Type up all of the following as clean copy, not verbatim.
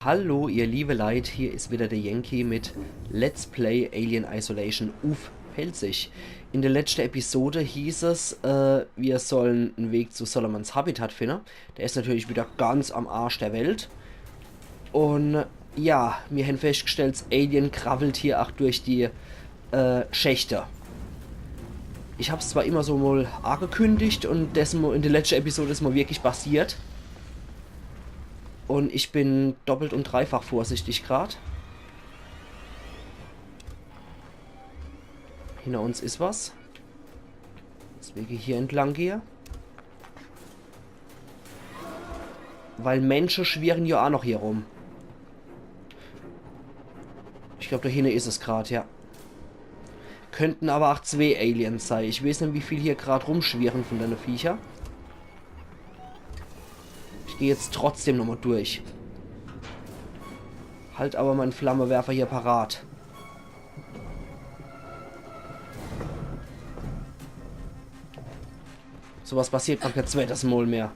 Hallo, ihr liebe Leid, hier ist wieder der Yankee mit Let's Play Alien Isolation Uff Pelzig. In der letzten Episode hieß es, wir sollen einen Weg zu Solomons Habitat finden. Der ist natürlich wieder ganz am Arsch der Welt. Und ja, wir haben festgestellt, das Alien krabbelt hier auch durch die Schächte. Ich habe es zwar immer so mal angekündigt und das in der letzten Episode ist mal wirklich passiert. Und ich bin doppelt und dreifach vorsichtig gerade. Hinter uns ist was. Deswegen hier entlang gehe. Weil Menschen schwirren ja auch noch hier rum. Ich glaube, da hinten ist es gerade, ja. Könnten aber auch zwei Aliens sein. Ich weiß nicht, wie viel hier gerade rumschwirren von deinen Viecher. Ich gehe jetzt trotzdem nochmal durch. Halt aber meinen Flammenwerfer hier parat. Sowas passiert noch kein zweites Mal mehr.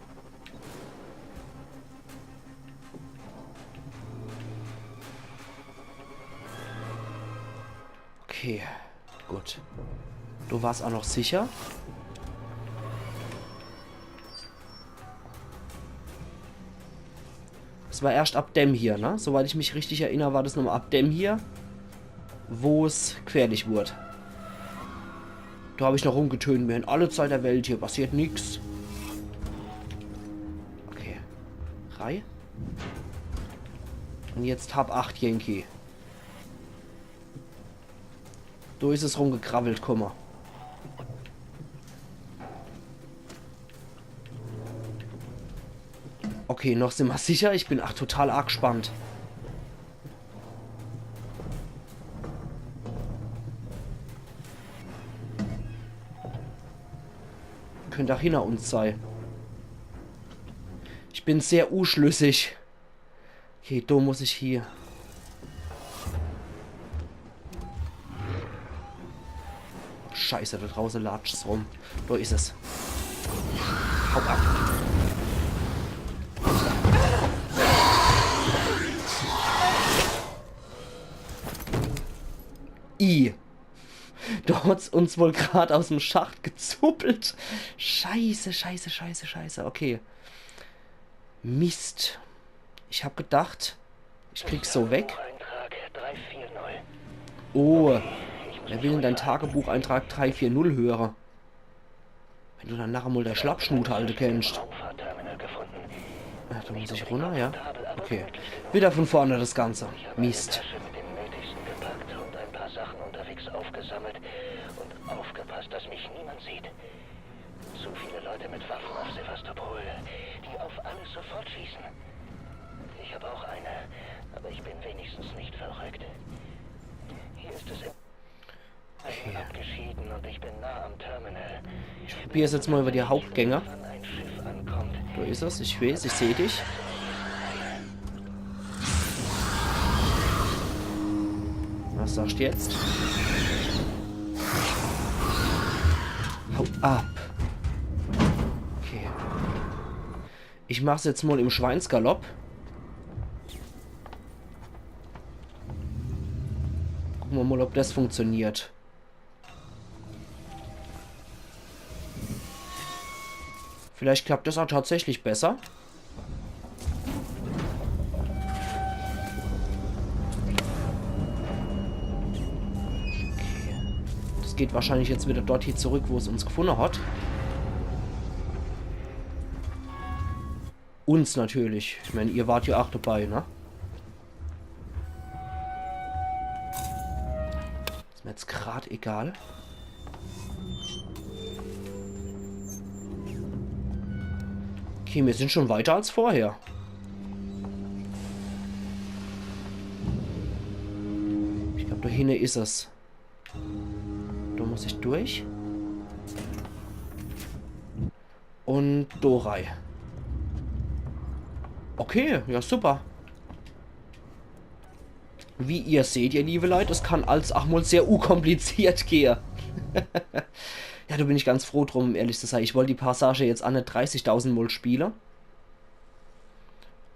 Okay, gut. Du warst auch noch sicher. Es war erst ab dem hier, ne? Soweit ich mich richtig erinnere, war das nochmal ab dem hier, wo es gefährlich wurde. Da habe ich noch rumgetönt, mir in alle Zeit der Welt, hier passiert nichts. Okay. Reihe. Und jetzt hab 8 Yankee. Da ist es rumgekrabbelt, guck mal. Okay, noch sind wir sicher. Ich bin total arg gespannt. Könnte auch hinter uns sein. Ich bin sehr unschlüssig. Okay, da muss ich hier. Scheiße, da draußen latscht es rum. Da ist es. Hau ab. Da hat es uns wohl gerade aus dem Schacht gezuppelt. Scheiße, scheiße, scheiße, scheiße. Okay. Mist. Ich habe gedacht, ich krieg's so weg. Oh, wer will denn dein Tagebucheintrag 340 hören? Wenn du dann nachher mal der Schlappschnut halten kennst. Da muss ich runter, ja? Okay. Wieder von vorne das Ganze. Mist. Aufgesammelt und aufgepasst, dass mich niemand sieht. Zu viele Leute mit Waffen auf Sevastopol, die auf alles sofort schießen. Ich habe auch eine, aber ich bin wenigstens nicht verrückt. Hier ist es abgeschieden und ich bin nah am Terminal. Ich probiere es jetzt mal über die Hauptgänge. Ein Schiff ankommt. Da ist es, ich weiß, ich sehe dich. Was sagst du jetzt? Hau ab. Okay. Ich mach's jetzt mal im Schweinsgalopp. Gucken wir mal, ob das funktioniert. Vielleicht klappt das auch tatsächlich besser. Geht wahrscheinlich jetzt wieder dort hier zurück, wo es uns gefunden hat. Uns natürlich. Ich meine, ihr wart ja auch dabei, ne? Ist mir jetzt gerade egal. Okay, wir sind schon weiter als vorher. Ich glaube, da hinten ist es. Da muss ich durch. Und Dorei. Okay, ja super. Wie ihr seht, ihr liebe Leute, es kann als auch mal sehr unkompliziert gehen. Ja, da bin ich ganz froh drum, um ehrlich zu sein. Ich wollte die Passage jetzt an 30.000 Mal spielen.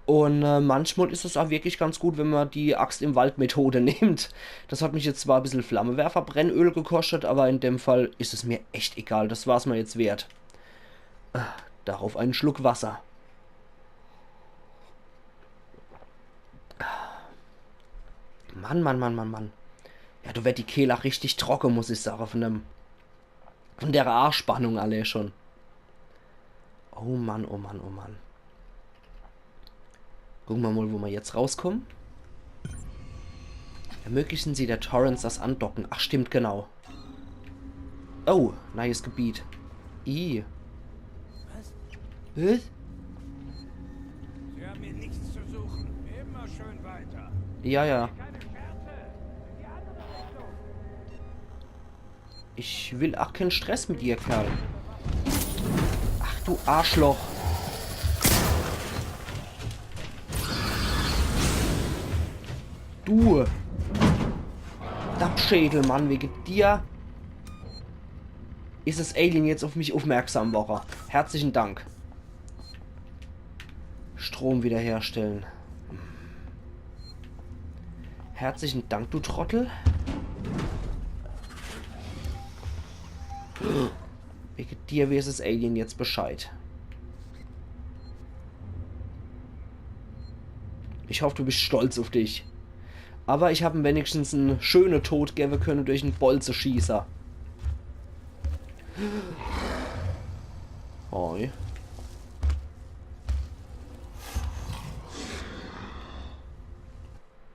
Und manchmal ist es auch wirklich ganz gut, wenn man die Axt im Wald Methode nimmt. Das hat mich jetzt zwar ein bisschen Flammenwerfer, Brennöl gekostet, aber in dem Fall ist es mir echt egal. Das war es mir jetzt wert. Darauf einen Schluck Wasser. Mann, Mann, Mann, Mann, Mann. Ja, du wird die Kehle auch richtig trocken, muss ich sagen, von der A-Spannung alle schon. Oh Mann, oh Mann, oh Mann. Gucken wir mal, wo wir jetzt rauskommen. Ermöglichen Sie der Torrens das Andocken. Ach, stimmt, genau. Oh, neues Gebiet. I. Was? Sie haben hier nichts zu suchen. Immer schön weiter. Ja, ja. Keine Scherze. Die andere Richtung. Ich will auch keinen Stress mit dir, Kerl. Ach, du Arschloch. Du. Dappschädel, Mann, wegen dir ist das Alien jetzt auf mich aufmerksam geworden. Herzlichen Dank. Strom wiederherstellen. Herzlichen Dank, du Trottel. Wegen dir weiß das Alien jetzt Bescheid. Ich hoffe, du bist stolz auf dich. Aber ich habe ihm wenigstens einen schönen Tod geben können durch einen Bolzenschießer. Hoi.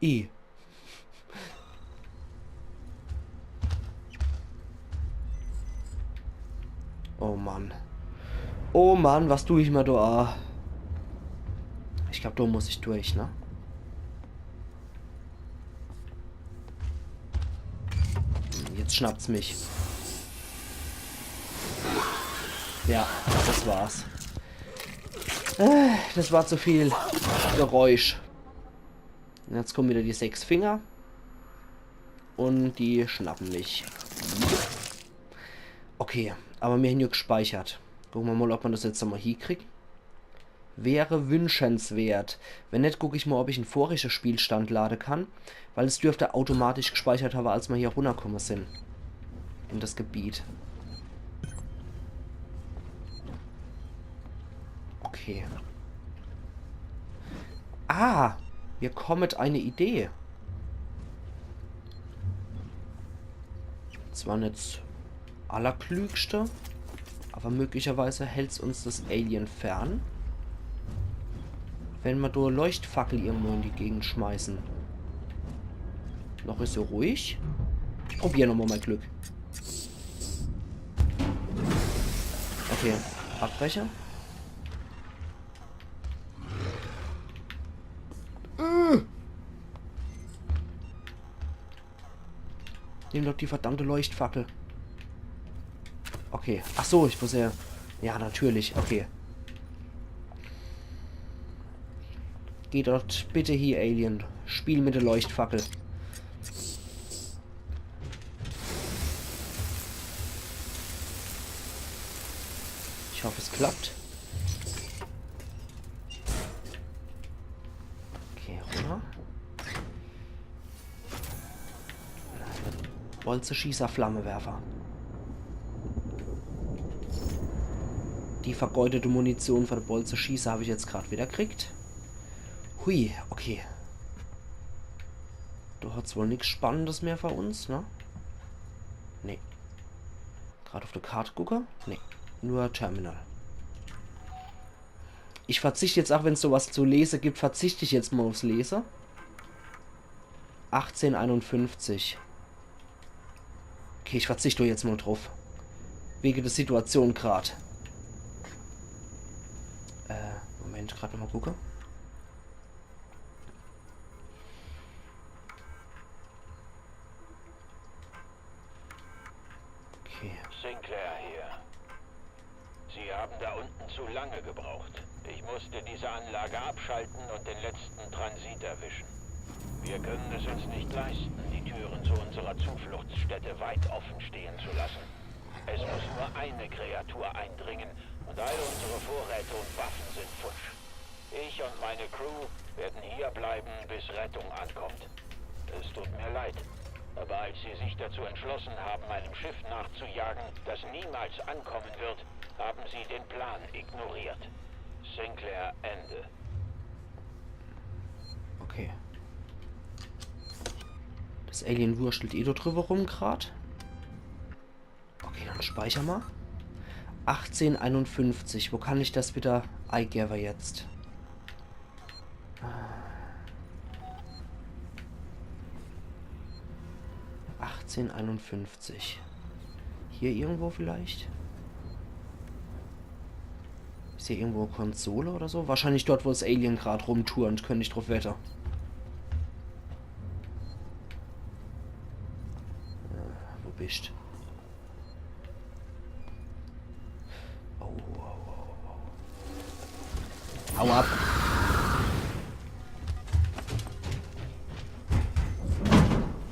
I. Oh Mann. Oh Mann, was tue ich mir da? Ich glaube, da muss ich durch, ne? Jetzt schnappt's mich. Ja, das war's. Das war zu viel Geräusch. Und jetzt kommen wieder die 6 Finger. Und die schnappen mich. Okay, aber wir haben ja gespeichert. Gucken wir mal, ob man das jetzt nochmal hinkriegt. Wäre wünschenswert. Wenn nicht, gucke ich mal, ob ich einen vorigen Spielstand laden kann. Weil es dürfte automatisch gespeichert haben, als wir hier runtergekommen sind. In das Gebiet. Okay. Ah! Mir kommt eine Idee. Zwar nicht allerklügste, aber möglicherweise hält es uns das Alien fern. Wenn wir da Leuchtfackel irgendwo in die Gegend schmeißen. Noch ist so ruhig. Ich probiere nochmal mein Glück. Okay, Abbrecher. Nimm doch die verdammte Leuchtfackel. Okay. Ach so, ich muss ja... Ja, natürlich. Okay. Geh dort bitte hier, Alien. Spiel mit der Leuchtfackel. Ich hoffe, es klappt. Okay, runter. Bolzenschießer, Flammenwerfer. Die vergeudete Munition für den Bolzenschießer habe ich jetzt gerade wieder gekriegt. Hui, okay. Du hast wohl nichts Spannendes mehr für uns, ne? Nee. Gerade auf der Karte gucken? Nee. Nur Terminal. Ich verzichte jetzt auch, wenn es sowas zu lesen gibt, verzichte ich jetzt mal aufs Lesen. 1851. Okay, ich verzichte jetzt mal drauf. Wegen der Situation gerade. Moment, gerade noch mal gucken. Okay. Sinclair hier. Sie haben da unten zu lange gebraucht. Ich musste diese Anlage abschalten und den letzten Transit erwischen. Wir können es uns nicht leisten, die Türen zu unserer Zufluchtsstätte weit offen stehen zu lassen. Es muss nur eine Kreatur eindringen und all unsere Vorräte und Waffen sind futsch. Ich und meine Crew werden hier bleiben, bis Rettung ankommt. Es tut mir leid, aber als sie sich dazu entschlossen haben, einem Schiff nachzujagen, das niemals ankommen wird, haben sie den Plan ignoriert. Sinclair, Ende. Okay. Das Alien wurschtelt eh da drüber rum grad. Okay, dann speichern wir. 1851. Wo kann ich das wieder eingeben jetzt? Ah. 1851. Hier irgendwo vielleicht? Ist hier irgendwo eine Konsole oder so? Wahrscheinlich dort, wo das Alien gerade rumturnt. Könnte ich drauf wetten. Wo bist du? Hau ab.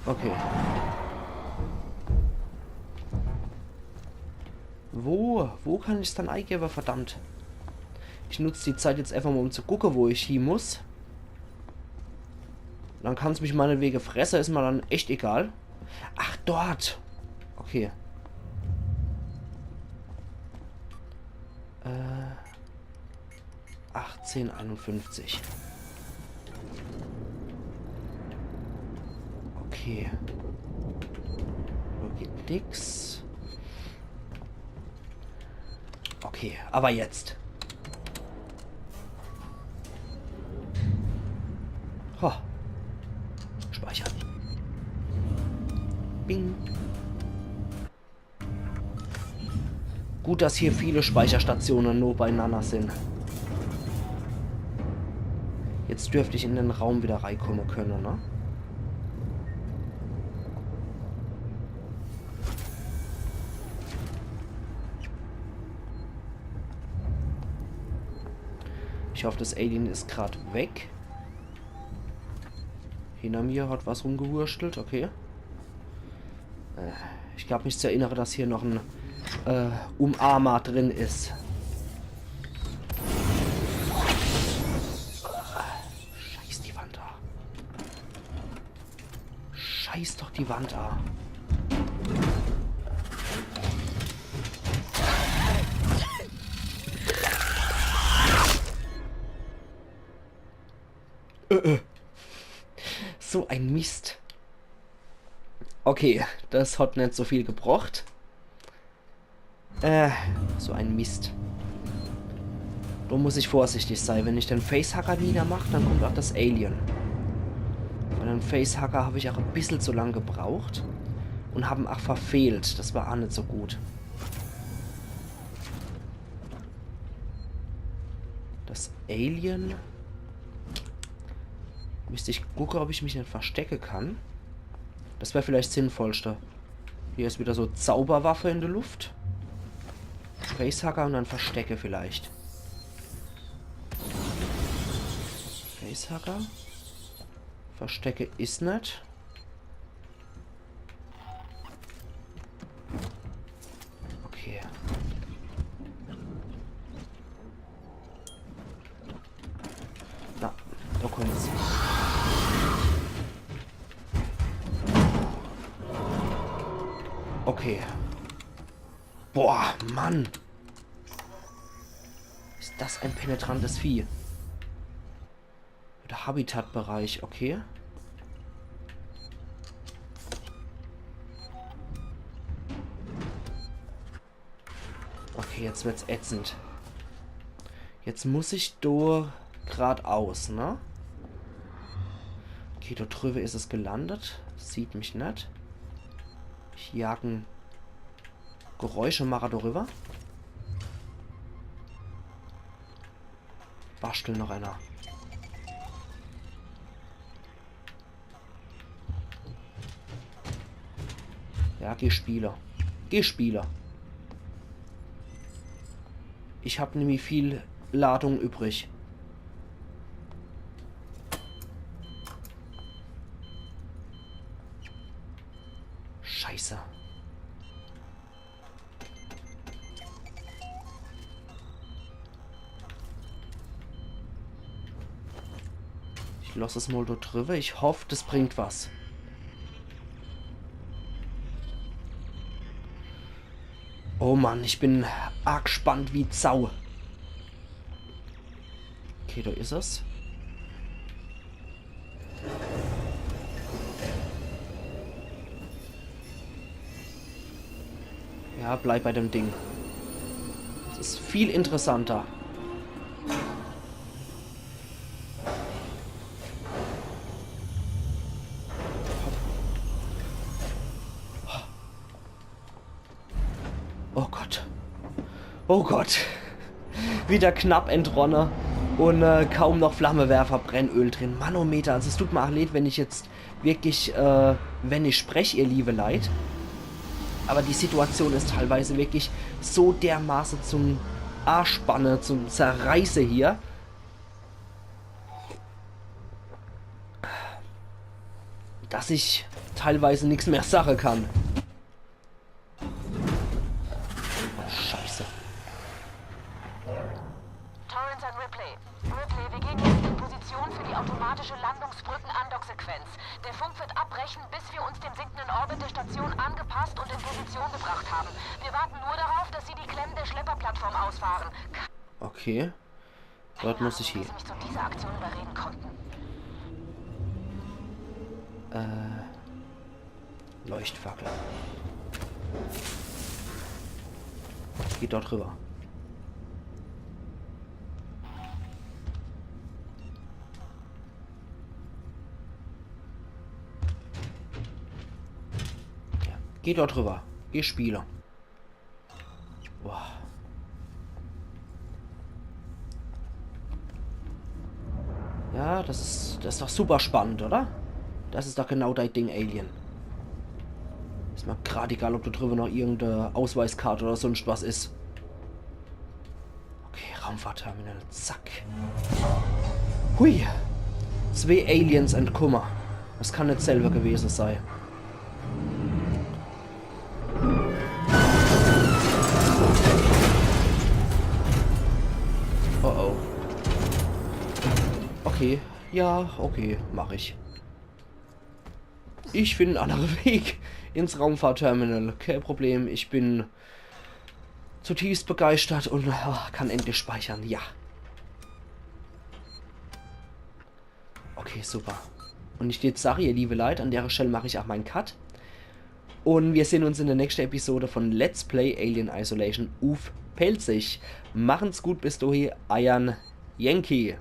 Okay. Wo kann ich es dann eingeben, verdammt? Ich nutze die Zeit jetzt einfach mal, um zu gucken, wo ich hin muss. Dann kann es mich meinetwegen fressen, ist mir dann echt egal. Ach, dort. Okay. 1851. Okay. Da geht nix. Okay, aber jetzt. Ho. Speichern. Bing. Gut, dass hier viele Speicherstationen nur beieinander sind. Jetzt dürfte ich in den Raum wieder reinkommen können, ne? Ich hoffe, das Alien ist gerade weg. Hinter mir hat was rumgewurstelt, okay. Ich glaube mich zu erinnern, dass hier noch ein Umarmer drin ist. Scheiß die Wand da. Scheiß doch die Wand da. So ein Mist. Okay, das hat nicht so viel gebraucht. So ein Mist. Da muss ich vorsichtig sein. Wenn ich den Facehacker niedermache, dann kommt auch das Alien. Bei dem Facehacker habe ich auch ein bisschen zu lang gebraucht. Und haben auch verfehlt. Das war auch nicht so gut. Das Alien... Müsste ich gucken, ob ich mich nicht verstecken kann. Das wäre vielleicht sinnvollster. Hier ist wieder so Zauberwaffe in der Luft. Facehacker und dann Verstecke vielleicht. Facehacker. Verstecke ist nicht. Okay. Na, da kommt es. Okay. Boah, Mann. Ist das ein penetrantes Vieh? Der Habitatbereich, okay. Okay, jetzt wird's ätzend. Jetzt muss ich da geradeaus, ne? Okay, da drüben ist es gelandet. Sieht mich nicht. Ich jagen Geräusche mache darüber. Bastel noch einer. Ja, geh Spieler. Geh Spieler. Ich habe nämlich viel Ladung übrig. Scheiße. lasse es mal da drüber. Ich hoffe, das bringt was. Oh Mann, ich bin arg gespannt wie Sau. Okay, da ist es. Ja, bleib bei dem Ding. Das ist viel interessanter. Oh Gott. Oh Gott. Wieder knapp entronnen. Und kaum noch Flammewerfer, Brennöl drin. Manometer. Also es tut mir auch leid, wenn ich jetzt wirklich, wenn ich spreche, ihr liebe Leid. Aber die Situation ist teilweise wirklich so dermaßen zum Arschspanne, zum Zerreiße hier. Dass ich teilweise nichts mehr sagen kann. Oh, Scheiße. Torrance an Ripley. Ripley, wir gehen jetzt in Position für die automatische Landungsbrücken-Andock-Sequenz. Der Funk wird abbrechen, bis wir uns dem sinkenden Orbit der Station angepasst und in Position gebracht haben. Wir warten nur darauf, dass Sie die Klemmen der Schlepperplattform ausfahren. Okay. Dort muss ich Wie hin. Sie mich zu dieser Aktion überreden konnten. Leuchtfackel. Geht dort rüber. Ja, geh dort rüber. Geh Spieler. Boah. Ja, das ist doch super spannend, oder? Das ist doch genau dein Ding, Alien. Ist mir gerade egal, ob da drüber noch irgendeine Ausweiskarte oder sonst was ist. Okay, Raumfahrtterminal. Zack. Hui. 2 Aliens entkommen. Das kann nicht selber gewesen sein. Oh oh. Okay. Ja, okay. Mach ich. Ich finde einen anderen Weg ins Raumfahrtterminal. Kein Problem. Ich bin zutiefst begeistert und kann endlich speichern. Ja. Okay, super. Und ich jetzt sage, ihr liebe Leute, an der Stelle mache ich auch meinen Cut. Und wir sehen uns in der nächsten Episode von Let's Play Alien Isolation auf Pelzig. Machen's gut bis dahin, Ian Yankee.